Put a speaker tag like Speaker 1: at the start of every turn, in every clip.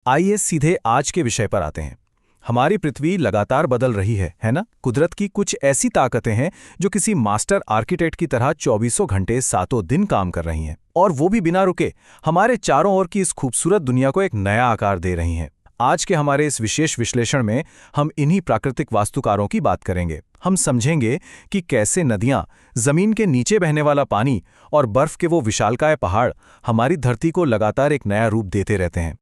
Speaker 1: आइए सीधे आज के विषय पर आते हैं। हमारी पृथ्वी लगातार बदल रही है ना? कुदरत की कुछ ऐसी ताकतें हैं जो किसी मास्टर आर्किटेक्ट की तरह चौबीसों घंटे सातों दिन काम कर रही हैं, और वो भी बिना रुके हमारे चारों ओर की इस खूबसूरत दुनिया को एक नया आकार दे रही हैं। आज के हमारे इस विशेष विश्लेषण में हम इन्हीं प्राकृतिक वास्तुकारों की बात करेंगे। हम समझेंगे कि कैसे नदियां, जमीन के नीचे बहने वाला पानी और बर्फ के वो विशालकाय पहाड़ हमारी धरती को लगातार एक नया रूप देते रहते हैं।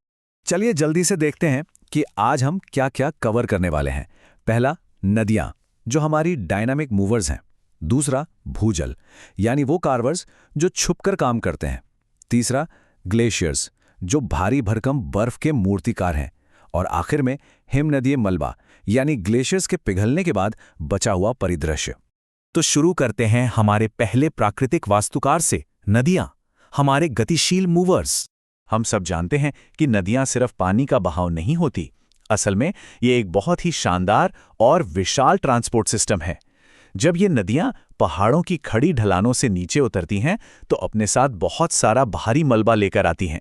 Speaker 2: चलिए जल्दी से देखते हैं कि आज हम क्या क्या कवर करने वाले हैं। पहला, नदियां, जो हमारी डायनामिक मूवर्स हैं। दूसरा, भूजल, यानी वो कार्वर्स जो छुपकर काम करते हैं। तीसरा, ग्लेशियर्स, जो भारी भरकम बर्फ के मूर्तिकार हैं। और आखिर में हिमनदीय मलबा, यानी ग्लेशियर्स के पिघलने के बाद बचा हुआ परिदृश्य।
Speaker 1: तो शुरू करते हैं हमारे पहले प्राकृतिक वास्तुकार से, नदियां, हमारे गतिशील मूवर्स। हम सब जानते हैं कि नदियां सिर्फ पानी का बहाव नहीं होती। असल में ये एक बहुत ही शानदार और विशाल ट्रांसपोर्ट सिस्टम है। जब ये नदियां पहाड़ों की खड़ी ढलानों से नीचे उतरती हैं तो अपने साथ बहुत सारा भारी मलबा लेकर आती हैं।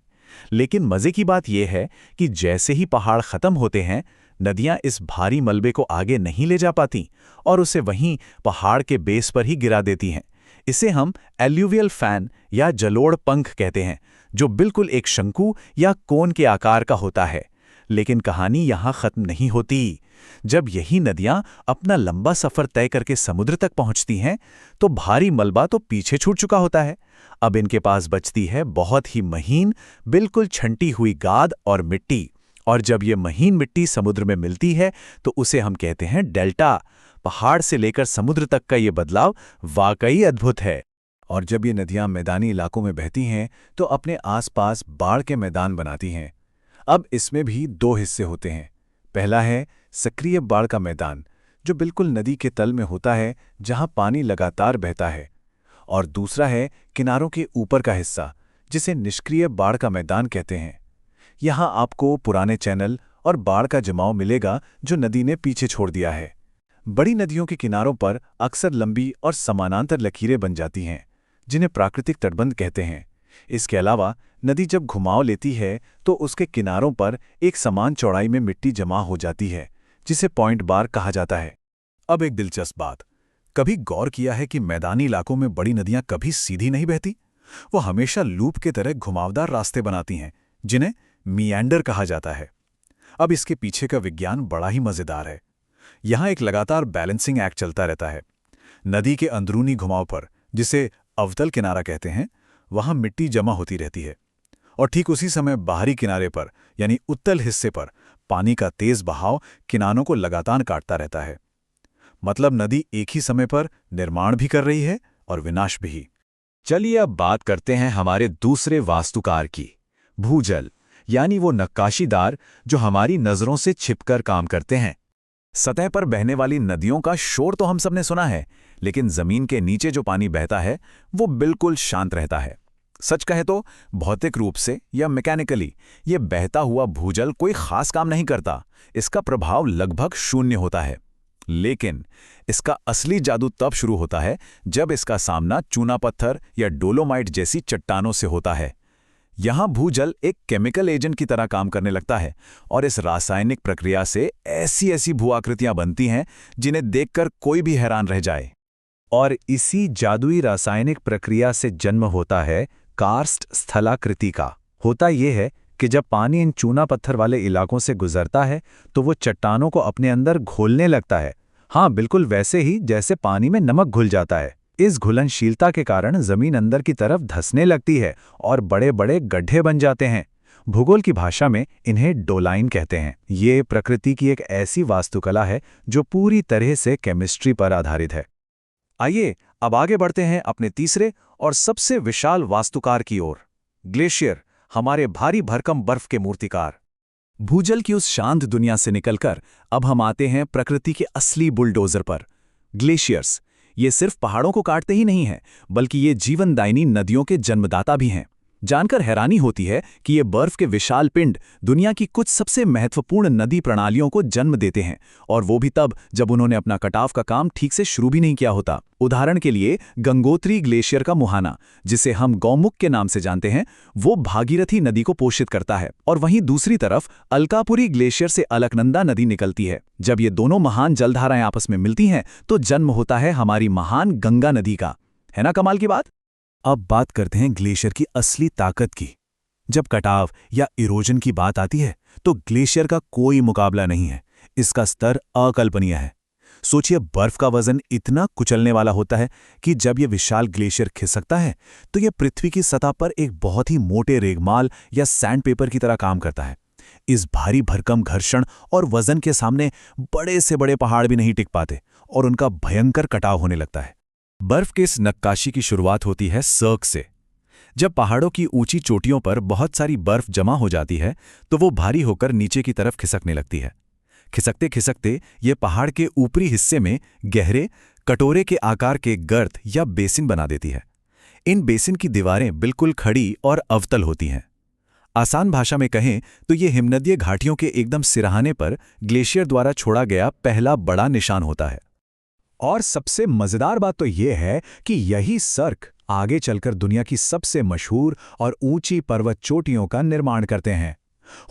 Speaker 1: लेकिन मजे की बात यह है कि जैसे ही पहाड़ खत्म होते हैं, नदियां इस भारी मलबे को आगे नहीं ले जा पाती और उसे वहीं पहाड़ के बेस पर ही गिरा देती हैं। इसे हम एल्यूवियल फैन या जलोढ़ पंख कहते हैं, जो बिल्कुल एक शंकु या कोन के आकार का होता है। लेकिन कहानी यहां खत्म नहीं होती। जब यही नदियां अपना लंबा सफर तय करके समुद्र तक पहुंचती हैं, तो भारी मलबा तो पीछे छूट चुका होता है। अब इनके पास बचती है बहुत ही महीन, बिल्कुल छंटी हुई गाद और मिट्टी। और जब ये महीन मिट्टी समुद्र में मिलती है तो उसे हम कहते हैं डेल्टा। पहाड़ से लेकर समुद्र तक का ये बदलाव वाकई अद्भुत है।
Speaker 2: और जब ये नदियां मैदानी इलाकों में बहती हैं तो अपने आसपास बाढ़ के मैदान बनाती हैं। अब इसमें भी दो हिस्से होते हैं। पहला है सक्रिय बाढ़ का मैदान, जो बिल्कुल नदी के तल में होता है, जहां पानी लगातार बहता है। और दूसरा है किनारों के ऊपर का हिस्सा, जिसे निष्क्रिय बाढ़ का मैदान कहते हैं। यहां आपको पुराने चैनल और बाढ़ का जमाव मिलेगा जो नदी ने पीछे छोड़ दिया है। बड़ी नदियों के किनारों पर अक्सर लंबी और समानांतर लकीरें बन जाती हैं, जिन्हें प्राकृतिक तटबंध कहते हैं। इसके अलावा नदी जब घुमाव लेती है तो उसके किनारों पर एक समान चौड़ाई में मिट्टी जमा हो जाती है, जिसे पॉइंट बार कहा जाता है। अब एक दिलचस्प बात, कभी गौर किया है कि मैदानी इलाकों में बड़ी नदियां कभी सीधी नहीं बहती? वो हमेशा लूप के तरह घुमावदार रास्ते बनाती हैं, जिन्हें मियांडर कहा जाता है। अब इसके पीछे का विज्ञान बड़ा ही मजेदार है। यहां एक लगातार बैलेंसिंग एक्ट चलता रहता है। नदी के अंदरूनी घुमाव पर, जिसे अवतल किनारा कहते हैं, वहां मिट्टी जमा होती रहती है। और ठीक उसी समय बाहरी किनारे पर, यानी उत्तल हिस्से पर, पानी का तेज बहाव किनारों को लगातार काटता रहता है। मतलब नदी एक ही समय पर निर्माण भी कर रही है और विनाश भी।
Speaker 1: चलिए अब बात करते हैं हमारे दूसरे वास्तुकार की, भूजल, यानी वो नक्काशीदार जो हमारी नजरों से छिपकर काम करते हैं। सतह पर बहने वाली नदियों का शोर तो हम सबने सुना है, लेकिन जमीन के नीचे जो पानी बहता है वो बिल्कुल शांत रहता है। सच कहे तो भौतिक रूप से या मैकेनिकली ये बहता हुआ भूजल कोई खास काम नहीं करता। इसका प्रभाव लगभग शून्य होता है। लेकिन इसका असली जादू तब शुरू होता है जब इसका सामना चूना पत्थर या डोलोमाइट जैसी चट्टानों से होता है। यहां भूजल एक केमिकल एजेंट की तरह काम करने लगता है और इस रासायनिक प्रक्रिया से ऐसी ऐसी भूआकृतियां बनती हैं जिन्हें देखकर कोई भी हैरान रह जाए। और इसी जादुई रासायनिक प्रक्रिया से जन्म होता है कार्स्ट स्थलाकृति का। होता यह है कि जब पानी इन चूना पत्थर वाले इलाकों से गुजरता है तो वो चट्टानों को अपने अंदर घोलने लगता है। हाँ, बिल्कुल वैसे ही जैसे पानी में नमक घुल जाता है। इस घुलनशीलता के कारण जमीन अंदर की तरफ धंसने लगती है और बड़े बड़े गड्ढे बन जाते हैं। भूगोल की भाषा में इन्हें डोलाइन कहते हैं। ये प्रकृति की एक ऐसी वास्तुकला है जो पूरी तरह से केमिस्ट्री पर आधारित है। आइए अब आगे बढ़ते हैं अपने तीसरे और सबसे विशाल वास्तुकार की ओर, ग्लेशियर, हमारे भारी भरकम बर्फ के मूर्तिकार। भूजल की उस शांत दुनिया से निकलकर अब हम आते हैं प्रकृति के असली बुलडोजर पर, ग्लेशियर्स। ये सिर्फ पहाड़ों को काटते ही नहीं हैं, बल्कि ये जीवनदायिनी नदियों के जन्मदाता भी हैं।
Speaker 2: जानकर हैरानी होती है कि ये बर्फ के विशाल पिंड दुनिया की कुछ सबसे महत्वपूर्ण नदी प्रणालियों को जन्म देते हैं, और वो भी तब जब उन्होंने अपना कटाव का काम ठीक से शुरू भी नहीं किया होता। उदाहरण के लिए गंगोत्री ग्लेशियर का मुहाना, जिसे हम गौमुख के नाम से जानते हैं, वो भागीरथी नदी को पोषित करता है, और वहीं दूसरी तरफ अलकापुरी ग्लेशियर से अलकनंदा नदी निकलती है। जब ये दोनों महान जलधाराएं आपस में मिलती हैं तो जन्म होता है हमारी महान गंगा नदी का। है ना कमाल की बात? अब बात करते हैं ग्लेशियर की असली ताकत की। जब कटाव या इरोजन की बात आती है तो ग्लेशियर का कोई मुकाबला नहीं है। इसका स्तर अकल्पनीय है। सोचिए, बर्फ का वजन इतना कुचलने वाला होता है कि जब यह विशाल ग्लेशियर खिसकता है तो यह पृथ्वी की सतह पर एक बहुत ही मोटे रेगमाल या सैंडपेपर की तरह काम करता है। इस भारी भरकम घर्षण और वजन के सामने बड़े से बड़े पहाड़ भी नहीं टिक पाते और उनका भयंकर कटाव होने लगता है। बर्फ के इस नक्काशी की शुरुआत होती है सर्क से। जब पहाड़ों की ऊंची चोटियों पर बहुत सारी बर्फ जमा हो जाती है तो वो भारी होकर नीचे की तरफ खिसकने लगती है। खिसकते खिसकते ये पहाड़ के ऊपरी हिस्से में गहरे कटोरे के आकार के गर्त या बेसिन बना देती है। इन बेसिन की दीवारें बिल्कुल खड़ी और अवतल होती हैं। आसान भाषा में कहें तो ये हिमनदीय घाटियों के एकदम सिरहाने पर ग्लेशियर द्वारा छोड़ा गया पहला बड़ा निशान होता है। और सबसे मजेदार बात तो यह है कि यही सर्क आगे चलकर दुनिया की सबसे मशहूर और ऊंची पर्वत चोटियों का निर्माण करते हैं।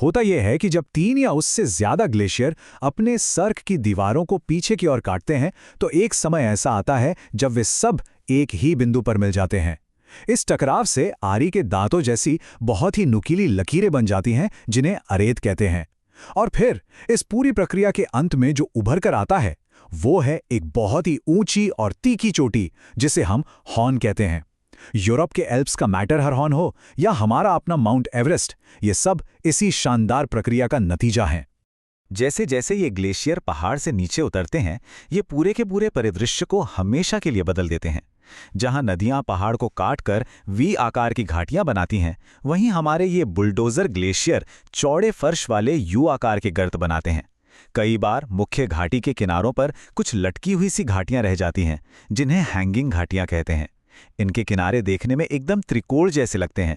Speaker 2: होता यह है कि जब 3 या उससे ज्यादा ग्लेशियर अपने सर्क की दीवारों को पीछे की ओर काटते हैं तो एक समय ऐसा आता है जब वे सब एक ही बिंदु पर मिल जाते हैं। इस टकराव से आरी के दांतों जैसी बहुत ही नुकीली लकीरें बन जाती हैं, जिन्हें अरेत कहते हैं। और फिर इस पूरी प्रक्रिया के अंत में जो उभर कर आता है वो है एक बहुत ही ऊंची और तीखी चोटी, जिसे हम हॉर्न कहते हैं। यूरोप के एल्प्स का मैटरहर हॉर्न हो या हमारा अपना माउंट एवरेस्ट, ये सब इसी शानदार प्रक्रिया का नतीजा है।
Speaker 1: जैसे जैसे ये ग्लेशियर पहाड़ से नीचे उतरते हैं, ये पूरे के पूरे परिदृश्य को हमेशा के लिए बदल देते हैं। जहां नदियां पहाड़ को काटकर वी आकार की घाटियां बनाती हैं, वहीं हमारे ये बुलडोजर ग्लेशियर चौड़े फर्श वाले यू आकार के गर्त बनाते हैं। कई बार मुख्य घाटी के किनारों पर कुछ लटकी हुई सी घाटियां रह जाती हैं, जिन्हें हैंगिंग घाटियां कहते हैं। इनके किनारे देखने में एकदम त्रिकोण जैसे लगते हैं,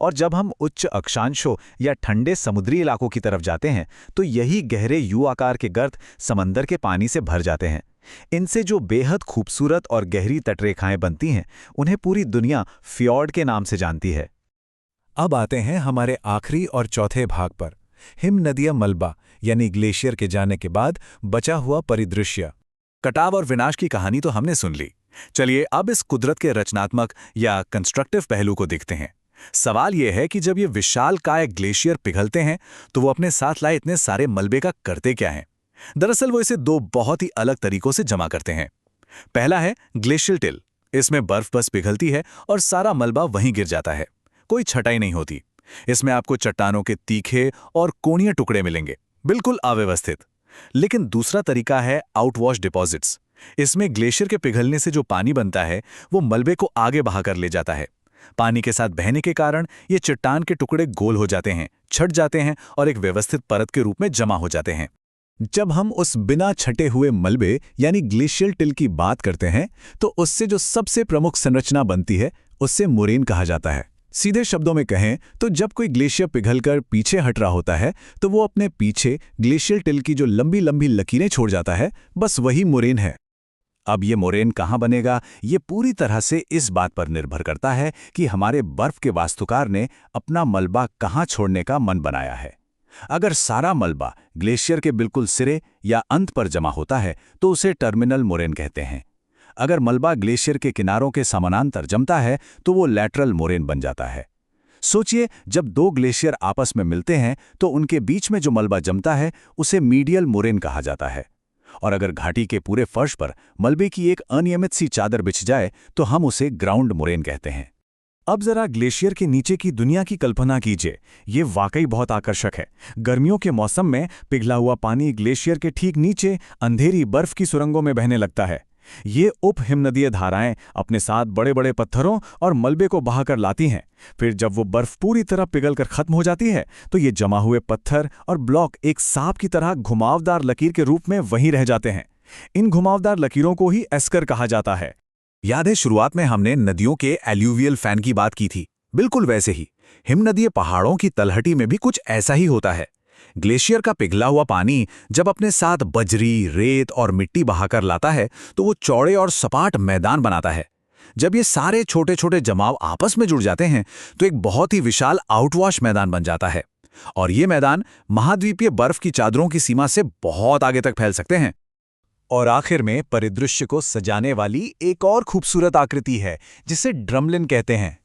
Speaker 1: और जब हम उच्च अक्षांशों या ठंडे समुद्री इलाकों की तरफ जाते हैं तो यही गहरे यू आकार के गर्त समंदर के पानी से भर जाते हैं। इनसे जो बेहद खूबसूरत और गहरी तटरेखाएं बनती हैं, उन्हें पूरी दुनिया फ्यॉर्ड के नाम से जानती है।
Speaker 2: अब आते हैं हमारे आखिरी और चौथे भाग पर, हिमनदीय मलबा यानी ग्लेशियर के जाने के बाद बचा हुआ परिदृश्य। कटाव और विनाश की कहानी तो हमने सुन ली। चलिए अब इस कुदरत के रचनात्मक या कंस्ट्रक्टिव पहलू को देखते हैं। सवाल यह है कि जब ये विशालकाय ग्लेशियर पिघलते हैं तो वो अपने साथ लाए इतने सारे मलबे का करते क्या हैं? दरअसल वो इसे 2 बहुत ही अलग तरीकों से जमा करते हैं। पहला है ग्लेशियल टिल। इसमें बर्फ बस पिघलती है और सारा मलबा वहीं गिर जाता है। कोई छटाई नहीं होती। इसमें आपको चट्टानों के तीखे और कोणीय टुकड़े मिलेंगे, बिल्कुल अव्यवस्थित। लेकिन दूसरा तरीका है आउटवॉश डिपॉजिट्स। इसमें ग्लेशियर के पिघलने से जो पानी बनता है वो मलबे को आगे बहाकर ले जाता है। पानी के साथ बहने के कारण ये चट्टान के टुकड़े गोल हो जाते हैं, छट जाते हैं और एक व्यवस्थित परत के रूप में जमा हो जाते हैं। जब हम उस बिना छटे हुए मलबे यानी ग्लेशियल टिल की बात करते हैं तो उससे जो सबसे प्रमुख संरचना बनती है उससे मोरेन कहा जाता है। सीधे शब्दों में कहें तो जब कोई ग्लेशियर पिघलकर पीछे हट रहा होता है तो वो अपने पीछे ग्लेशियल टिल की जो लंबी लंबी लकीरें छोड़ जाता है, बस वही मोरेन है। अब ये मोरेन कहाँ बनेगा, ये पूरी तरह से इस बात पर निर्भर करता है कि हमारे बर्फ के वास्तुकार ने अपना मलबा कहाँ छोड़ने का मन बनाया है। अगर सारा मलबा ग्लेशियर के बिल्कुल सिरे या अंत पर जमा होता है तो उसे टर्मिनल मोरेन कहते हैं। अगर मलबा ग्लेशियर के किनारों के समानांतर जमता है तो वो लैटरल मोरेन बन जाता है। सोचिए, जब 2 ग्लेशियर आपस में मिलते हैं तो उनके बीच में जो मलबा जमता है उसे मीडियल मोरेन कहा जाता है। और अगर घाटी के पूरे फर्श पर मलबे की एक अनियमित सी चादर बिछ जाए तो हम उसे ग्राउंड मोरेन कहते हैं। अब जरा ग्लेशियर के नीचे की दुनिया की कल्पना कीजिए। ये वाकई बहुत आकर्षक है। गर्मियों के मौसम में पिघला हुआ पानी ग्लेशियर के ठीक नीचे अंधेरी बर्फ की सुरंगों में बहने लगता है। ये उप हिमनदीय धाराएं अपने साथ बड़े बड़े पत्थरों और मलबे को बहाकर लाती हैं। फिर जब वो बर्फ पूरी तरह पिघलकर खत्म हो जाती है तो ये जमा हुए पत्थर और ब्लॉक एक सांप की तरह घुमावदार लकीर के रूप में वहीं रह जाते हैं। इन घुमावदार लकीरों को ही एस्कर कहा जाता है। याद है, शुरुआत में हमने नदियों के एल्यूवियल फैन की बात की थी।
Speaker 1: बिल्कुल वैसे ही हिमनदीय पहाड़ों की तलहटी में भी कुछ ऐसा ही होता है। ग्लेशियर का पिघला हुआ पानी जब अपने साथ बजरी, रेत और मिट्टी बहाकर लाता है तो वो चौड़े और सपाट मैदान बनाता है। जब ये सारे छोटे छोटे जमाव आपस में जुड़ जाते हैं तो एक बहुत ही विशाल आउटवॉश मैदान बन जाता है, और ये मैदान महाद्वीपीय बर्फ की चादरों की सीमा से बहुत आगे तक फैल सकते हैं।
Speaker 2: और आखिर में परिदृश्य को सजाने वाली एक और खूबसूरत आकृति है जिसे ड्रमलिन कहते हैं।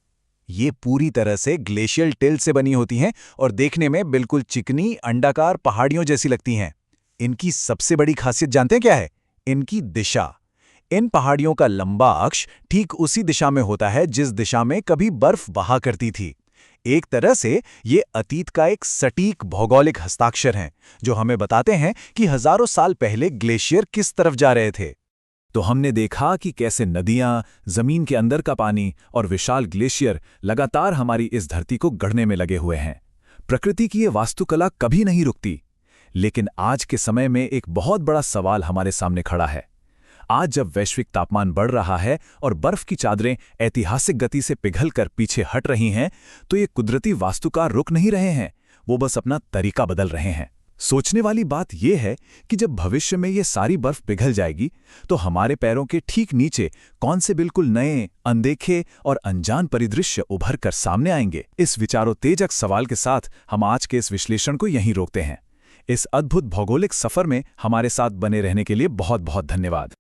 Speaker 2: ये पूरी तरह से ग्लेशियल टिल्ट से बनी होती हैं और देखने में बिल्कुल चिकनी अंडाकार पहाड़ियों जैसी लगती हैं। इनकी सबसे बड़ी खासियत जानते हैं क्या है? इनकी दिशा। इन पहाड़ियों का लंबा अक्ष ठीक उसी दिशा में होता है जिस दिशा में कभी बर्फ बहा करती थी। एक तरह से ये अतीत का एक सटीक भौगोलिक हस्ताक्षर हैं जो हमें बताते हैं कि हजारों साल पहले ग्लेशियर किस तरफ जा रहे थे।
Speaker 1: तो हमने देखा कि कैसे नदियां, जमीन के अंदर का पानी और विशाल ग्लेशियर लगातार हमारी इस धरती को गढ़ने में लगे हुए हैं। प्रकृति की ये वास्तुकला कभी नहीं रुकती। लेकिन आज के समय में एक बहुत बड़ा सवाल हमारे सामने खड़ा है। आज जब वैश्विक तापमान बढ़ रहा है और बर्फ की चादरें ऐतिहासिक गति से पिघलकर पीछे हट रही हैं, तो ये कुदरती वास्तुकार रुक नहीं रहे हैं, वो बस अपना तरीका बदल रहे हैं। सोचने वाली बात यह है कि जब भविष्य में ये सारी बर्फ पिघल जाएगी तो हमारे पैरों के ठीक नीचे कौन से बिल्कुल नए, अनदेखे और अनजान परिदृश्य उभर कर सामने आएंगे। इस विचारोत्तेजक सवाल के साथ हम आज के इस विश्लेषण को यहीं रोकते हैं। इस अद्भुत भौगोलिक सफर में हमारे साथ बने रहने के लिए बहुत बहुत धन्यवाद।